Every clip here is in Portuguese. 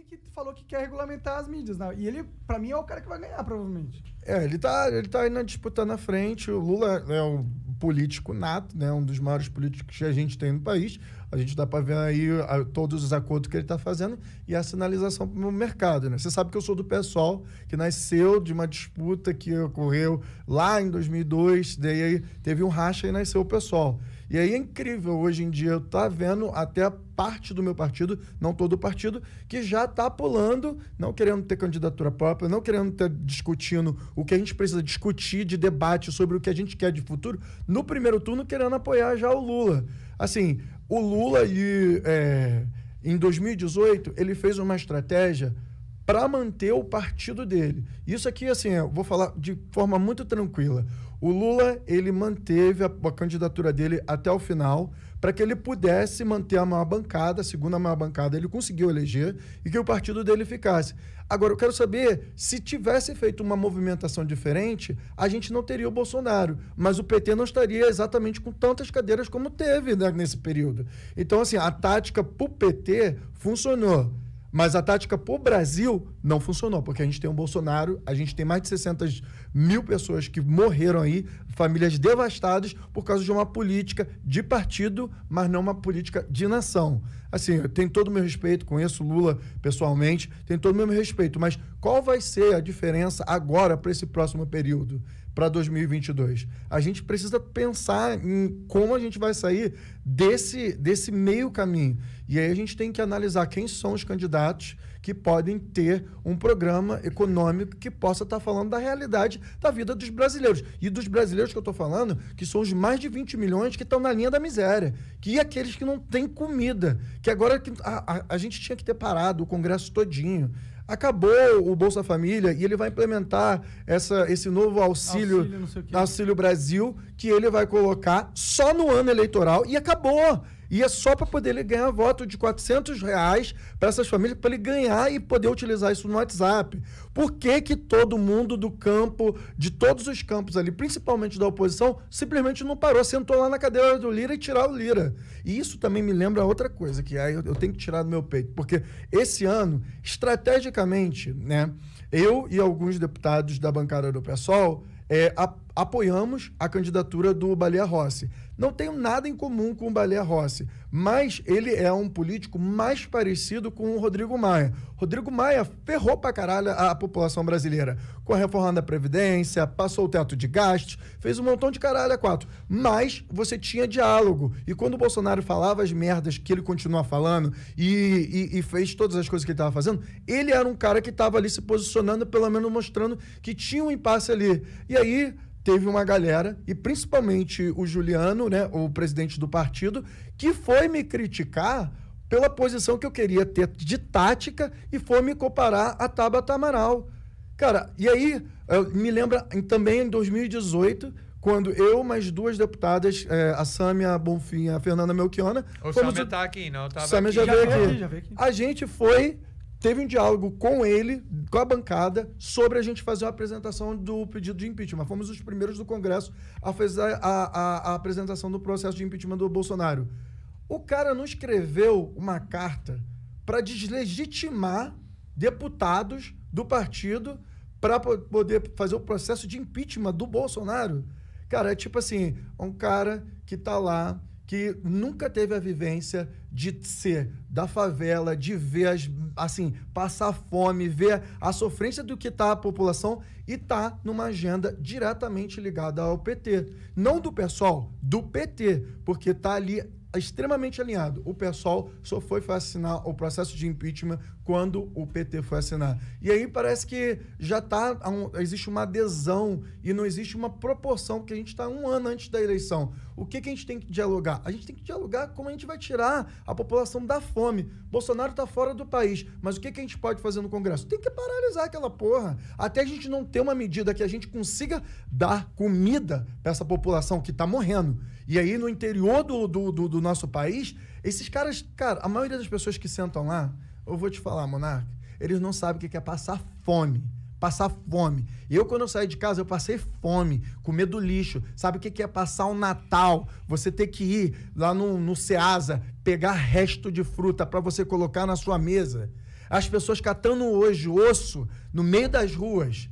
que falou que quer regulamentar as mídias, né? E ele, pra mim, é o cara que vai ganhar, provavelmente. Ele tá aí na disputa na frente. O Lula é um político nato, né? Um dos maiores políticos que a gente tem no país. A gente dá para ver aí todos os acordos que ele está fazendo e a sinalização para o mercado, né? Você sabe que eu sou do PSOL, que nasceu de uma disputa que ocorreu lá em 2002, daí aí teve um racha e nasceu o PSOL. E aí é incrível, hoje em dia, eu tá vendo até a parte do meu partido, não todo o partido, que já está pulando, não querendo ter candidatura própria, não querendo ter discutindo o que a gente precisa discutir de debate sobre o que a gente quer de futuro, no primeiro turno querendo apoiar já o Lula. Assim, o Lula, em 2018, ele fez uma estratégia para manter o partido dele. Isso aqui, assim, eu vou falar de forma muito tranquila. O Lula, ele manteve a candidatura dele até o final para que ele pudesse manter a maior bancada, a segunda maior bancada, ele conseguiu eleger e que o partido dele ficasse. Agora, eu quero saber, se tivesse feito uma movimentação diferente, a gente não teria o Bolsonaro, mas o PT não estaria exatamente com tantas cadeiras como teve, né, nesse período. Então, assim, a tática para o PT funcionou. Mas a tática para o Brasil não funcionou, porque a gente tem um Bolsonaro, a gente tem mais de 600 mil pessoas que morreram aí, famílias devastadas por causa de uma política de partido, mas não uma política de nação. Assim, eu tenho todo o meu respeito, conheço o Lula pessoalmente, tenho todo o meu respeito, mas qual vai ser a diferença agora para esse próximo período? Para 2022. A gente precisa pensar em como a gente vai sair desse meio caminho. E aí a gente tem que analisar quem são os candidatos que podem ter um programa econômico que possa estar falando da realidade da vida dos brasileiros. E dos brasileiros que eu estou falando, que são os mais de 20 milhões que estão na linha da miséria. Que aqueles que não têm comida. Que agora a gente tinha que ter parado o Congresso todinho. Acabou o Bolsa Família e ele vai implementar esse novo Auxílio Brasil, que ele vai colocar só no ano eleitoral e acabou. E é só para poder ele ganhar voto de R$400 para essas famílias, para ele ganhar e poder utilizar isso no WhatsApp. Por que todo mundo do campo, de todos os campos ali, principalmente da oposição, simplesmente não parou, sentou lá na cadeira do Lira e tirar o Lira? E isso também me lembra outra coisa, que aí eu tenho que tirar do meu peito, porque esse ano, estrategicamente, né, eu e alguns deputados da bancada do PSOL apoiamos a candidatura do Baleia Rossi. Não tenho nada em comum com o Baleia Rossi, mas ele é um político mais parecido com o Rodrigo Maia. Rodrigo Maia ferrou pra caralho a população brasileira com a reforma da Previdência, passou o teto de gastos, fez um montão de caralho a quatro. Mas você tinha diálogo. E quando o Bolsonaro falava as merdas que ele continua falando e fez todas as coisas que ele estava fazendo, ele era um cara que estava ali se posicionando, pelo menos mostrando que tinha um impasse ali. E aí teve uma galera, e principalmente o Juliano, né, o presidente do partido, que foi me criticar pela posição que eu queria ter de tática e foi me comparar a Tabata Amaral. Cara, e aí me lembra também em 2018, quando eu, mais duas deputadas, a Sâmia Bonfim e a Fernanda Melchiona... O Sâmia tá aqui, não? Sâmia já veio aqui. A gente teve um diálogo com ele, com a bancada, sobre a gente fazer uma apresentação do pedido de impeachment. Fomos os primeiros do Congresso a fazer a apresentação do processo de impeachment do Bolsonaro. O cara não escreveu uma carta para deslegitimar deputados do partido para poder fazer o processo de impeachment do Bolsonaro. Cara, é tipo assim, um cara que tá lá, que nunca teve a vivência de ser da favela, de ver, passar fome, ver a sofrência do que está a população e tá numa agenda diretamente ligada ao PT. Não do PSOL, do PT, porque tá ali extremamente alinhado. O PSOL só foi assinar o processo de impeachment quando o PT foi assinar. E aí parece que já existe uma adesão e não existe uma proporção, porque a gente está um ano antes da eleição. O que a gente tem que dialogar? A gente tem que dialogar como a gente vai tirar a população da fome. Bolsonaro está fora do país, mas o que a gente pode fazer no Congresso? Tem que paralisar aquela porra. Até a gente não ter uma medida que a gente consiga dar comida para essa população que está morrendo. E aí, no interior do nosso país, esses caras, cara, a maioria das pessoas que sentam lá, eu vou te falar, Monarca, eles não sabem o que é passar fome. Passar fome. Eu, quando eu saí de casa, eu passei fome, comer do lixo. Sabe o que é passar um Natal? Você ter que ir lá no Ceasa, pegar resto de fruta para você colocar na sua mesa. As pessoas catando hoje osso no meio das ruas,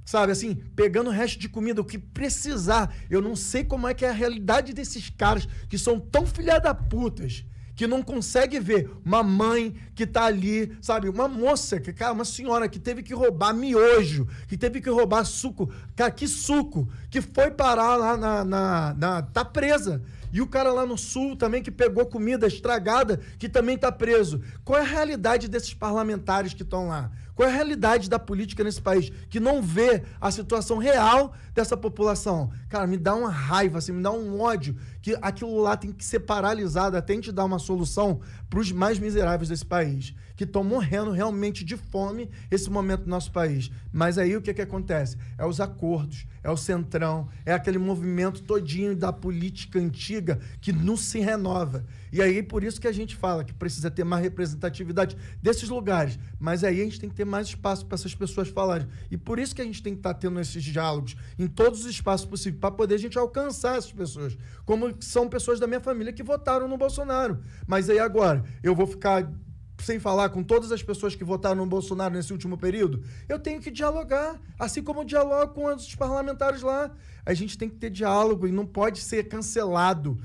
sabe, assim, pegando o resto de comida, o que precisar. Eu não sei como é que é a realidade desses caras que são tão filha da putas, que não consegue ver uma mãe que tá ali, sabe, uma moça, cara, uma senhora que teve que roubar miojo, que teve que roubar suco, cara, que suco, que foi parar lá tá presa. E o cara lá no sul também que pegou comida estragada, que também tá preso. Qual é a realidade desses parlamentares que estão lá? Qual é a realidade da política nesse país que não vê a situação real dessa população? Cara, me dá uma raiva, assim, me dá um ódio que aquilo lá tem que ser paralisado até a gente dar uma solução para os mais miseráveis desse país, que estão morrendo realmente de fome esse momento do nosso país. Mas aí o que acontece? É os acordos, é o centrão, é aquele movimento todinho da política antiga que não se renova. E aí por isso que a gente fala que precisa ter mais representatividade desses lugares. Mas aí a gente tem que ter mais espaço para essas pessoas falarem. E por isso que a gente tem que estar tendo esses diálogos em todos os espaços possíveis para poder a gente alcançar essas pessoas. Como são pessoas da minha família que votaram no Bolsonaro. Mas aí agora, eu vou ficar sem falar com todas as pessoas que votaram no Bolsonaro nesse último período? Eu tenho que dialogar, assim como eu dialogo com os parlamentares lá. A gente tem que ter diálogo e não pode ser cancelado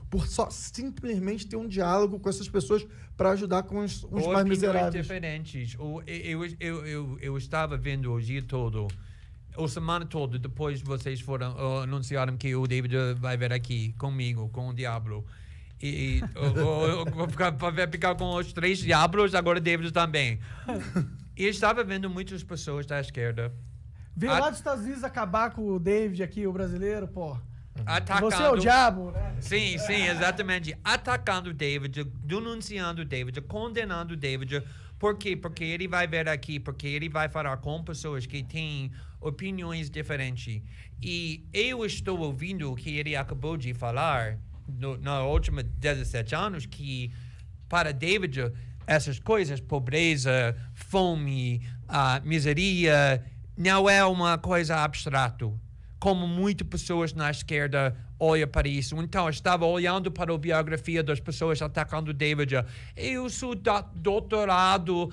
por só simplesmente ter um diálogo com essas pessoas para ajudar com os mais miseráveis. Diferentes. Eu estava vendo o dia todo, a semana toda, depois vocês anunciaram que o David vai vir aqui comigo, com o Diablo. E eu vou ficar com os 3 diabos, agora David também. E eu estava vendo muitas pessoas da esquerda. Veio lá dos Estados Unidos acabar com o David aqui, o brasileiro, pô. Atacando. Você é o diabo, né? Sim, exatamente. Atacando o David, denunciando o David, condenando o David. Por quê? Porque ele vai vir aqui, porque ele vai falar com pessoas que têm opiniões diferentes. E eu estou ouvindo o que ele acabou de falar na última 17 anos, que para David essas coisas, pobreza, fome, miseria, não é uma coisa abstrata, como muitas pessoas na esquerda olham para isso. Então, eu estava olhando para a biografia das pessoas atacando David. Eu sou doutorado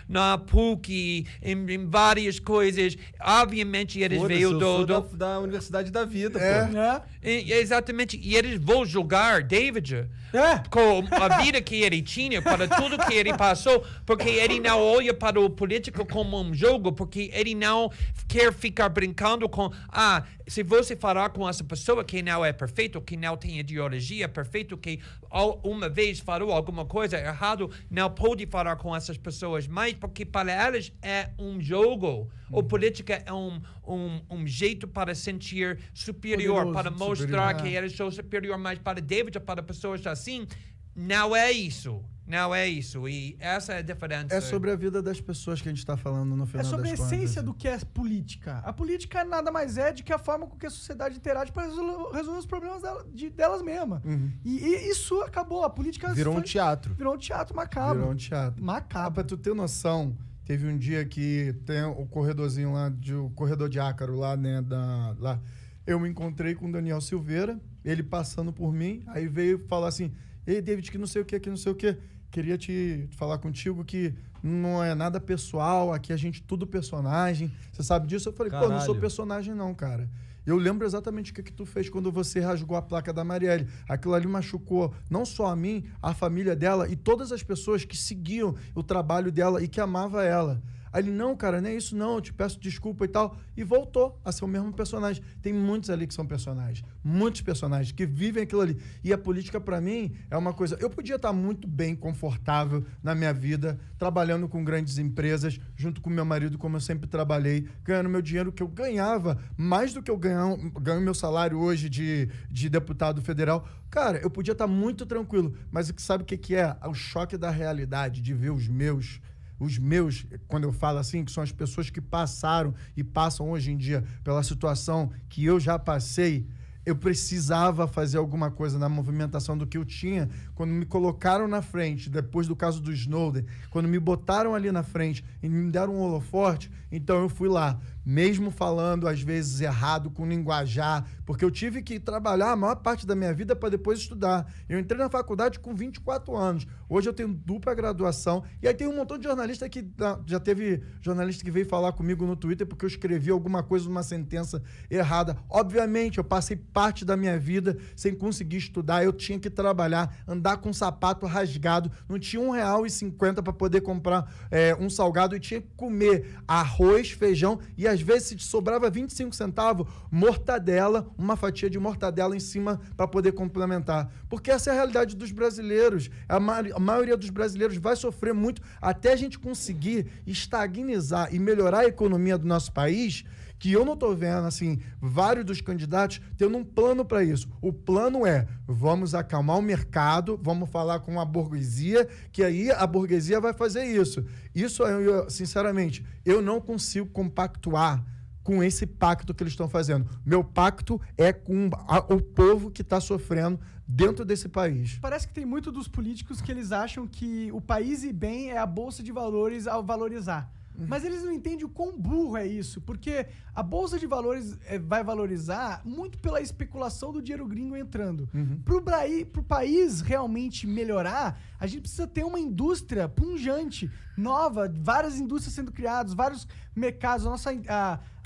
na PUC, em várias coisas. Obviamente, eles veio da Universidade da Vida, pô. Exatamente. E eles vão julgar David com a vida que ele tinha, para tudo que ele passou, porque ele não olha para o político como um jogo, porque ele não quer ficar brincando com... se você falar com essa pessoa que não é perfeito, que não tem ideologia perfeita, que uma vez falou alguma coisa errado, não pode falar com essas pessoas mais, porque para elas é um jogo. O política é um jeito para sentir superior, poderoso, para mostrar que eles são superior, mas para David, para pessoas assim, não é isso. Não é isso. E essa é a diferença. É sobre a vida das pessoas que a gente está falando no final das contas. É sobre a essência do que é política. A política nada mais é do que a forma com que a sociedade interage para resolver os problemas delas mesmas. Uhum. E isso acabou. A política... Virou um teatro. Virou um teatro macabro. Virou um teatro. Macabro. Pra tu ter noção, teve um dia que tem o corredorzinho lá, o corredor de Ácaro lá, né, lá. Eu me encontrei com o Daniel Silveira, ele passando por mim, aí veio falar assim, ei, David, que não sei o que, queria te falar contigo que não é nada pessoal, aqui a gente tudo personagem. Você sabe disso? Eu falei, caralho, não sou personagem não, cara. Eu lembro exatamente o que tu fez quando você rasgou a placa da Marielle. Aquilo ali machucou não só a mim, a família dela e todas as pessoas que seguiam o trabalho dela e que amavam ela. Aí ele, não, cara, não é isso não, eu te peço desculpa e tal. E voltou a ser o mesmo personagem. Tem muitos ali que são personagens. Muitos personagens que vivem aquilo ali. E a política, pra mim, é uma coisa... Eu podia estar muito bem, confortável na minha vida, trabalhando com grandes empresas, junto com meu marido, como eu sempre trabalhei, ganhando meu dinheiro que eu ganhava, mais do que eu ganho meu salário hoje de deputado federal. Cara, eu podia estar muito tranquilo. Mas sabe o que é? O choque da realidade, de ver os meus, quando eu falo assim, que são as pessoas que passaram e passam hoje em dia pela situação que eu já passei, eu precisava fazer alguma coisa na movimentação do que eu tinha. Quando me colocaram na frente, depois do caso do Snowden, quando me botaram ali na frente e me deram um holoforte, então eu fui lá, mesmo falando às vezes errado, com linguajar, porque eu tive que trabalhar a maior parte da minha vida para depois estudar. Eu entrei na faculdade com 24 anos. Hoje eu tenho dupla graduação. E aí tem um montão de jornalista que... Já teve jornalista que veio falar comigo no Twitter porque eu escrevi alguma coisa numa sentença errada. Obviamente, eu passei parte da minha vida sem conseguir estudar. Eu tinha que trabalhar, andar com um sapato rasgado. Não tinha R$1,50 para poder comprar um salgado. E tinha que comer arroz, feijão e às vezes se sobrava 25 centavos, mortadela, uma fatia de mortadela em cima para poder complementar. Porque essa é a realidade dos brasileiros. A maioria dos brasileiros vai sofrer muito até a gente conseguir estagnizar e melhorar a economia do nosso país, que eu não estou vendo, assim, vários dos candidatos tendo um plano para isso. O plano é, vamos acalmar o mercado, vamos falar com a burguesia, que aí a burguesia vai fazer isso. Isso, sinceramente, eu não consigo compactuar com esse pacto que eles estão fazendo. Meu pacto é com o povo que está sofrendo dentro desse país. Parece que tem muito dos políticos que eles acham que o país e bem é a bolsa de valores ao valorizar. Mas eles não entendem o quão burro é isso, porque a bolsa de valores vai valorizar muito pela especulação do dinheiro gringo entrando. Pro país realmente melhorar, a gente precisa ter uma indústria pungente, nova, várias indústrias sendo criadas, vários mercados.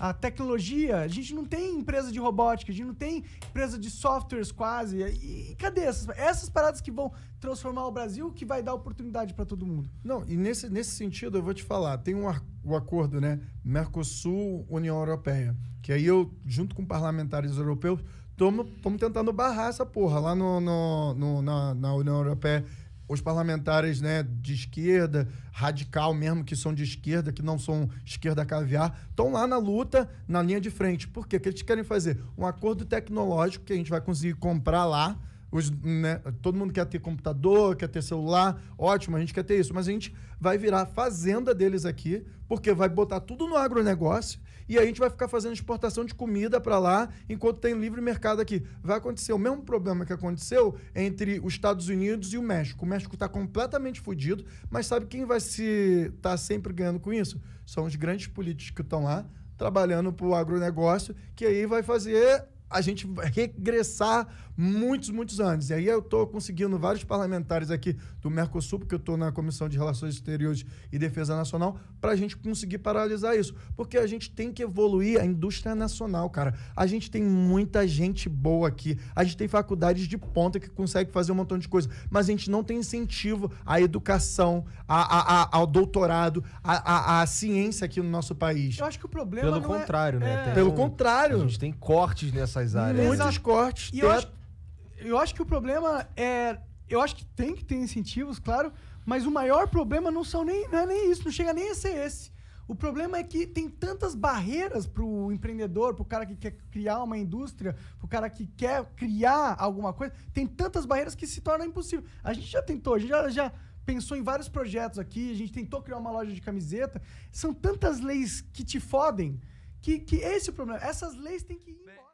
A tecnologia, a gente não tem empresa de robótica, a gente não tem empresa de softwares quase. E cadê essas paradas que vão transformar o Brasil, que vai dar oportunidade para todo mundo? Não, e nesse sentido eu vou te falar, tem o acordo, né, Mercosul-União Europeia, que aí eu, junto com parlamentares europeus, estamos tentando barrar essa porra lá na União Europeia. Os parlamentares, né, de esquerda, radical mesmo, que são de esquerda, que não são esquerda caviar, estão lá na luta, na linha de frente. Por quê? Porque eles querem fazer um acordo tecnológico que a gente vai conseguir comprar lá. Todo mundo quer ter computador, quer ter celular, ótimo, a gente quer ter isso, mas a gente vai virar fazenda deles aqui, porque vai botar tudo no agronegócio e aí a gente vai ficar fazendo exportação de comida para lá, enquanto tem livre mercado aqui. Vai acontecer o mesmo problema que aconteceu entre os Estados Unidos e o México. O México está completamente fodido, mas sabe quem vai estar sempre ganhando com isso? São os grandes políticos que estão lá, trabalhando para o agronegócio, que aí vai fazer a gente regressar muitos anos. E aí eu estou conseguindo vários parlamentares aqui do Mercosul, porque eu estou na Comissão de Relações Exteriores e Defesa Nacional, para a gente conseguir paralisar isso. Porque a gente tem que evoluir a indústria nacional, cara. A gente tem muita gente boa aqui. A gente tem faculdades de ponta que consegue fazer um montão de coisa. Mas a gente não tem incentivo à educação, ao doutorado, à ciência aqui no nosso país. Eu acho que o problema Pelo contrário, né? Pelo contrário. A gente tem cortes nessas áreas. Muitos cortes. E eu acho que o problema é... Eu acho que tem que ter incentivos, claro, mas o maior problema não é nem isso, não chega nem a ser esse. O problema é que tem tantas barreiras pro empreendedor, pro cara que quer criar uma indústria, pro cara que quer criar alguma coisa, tem tantas barreiras que se torna impossível. A gente já tentou, a gente já pensou em vários projetos aqui, a gente tentou criar uma loja de camiseta. São tantas leis que te fodem que esse é o problema. Essas leis têm que ir embora.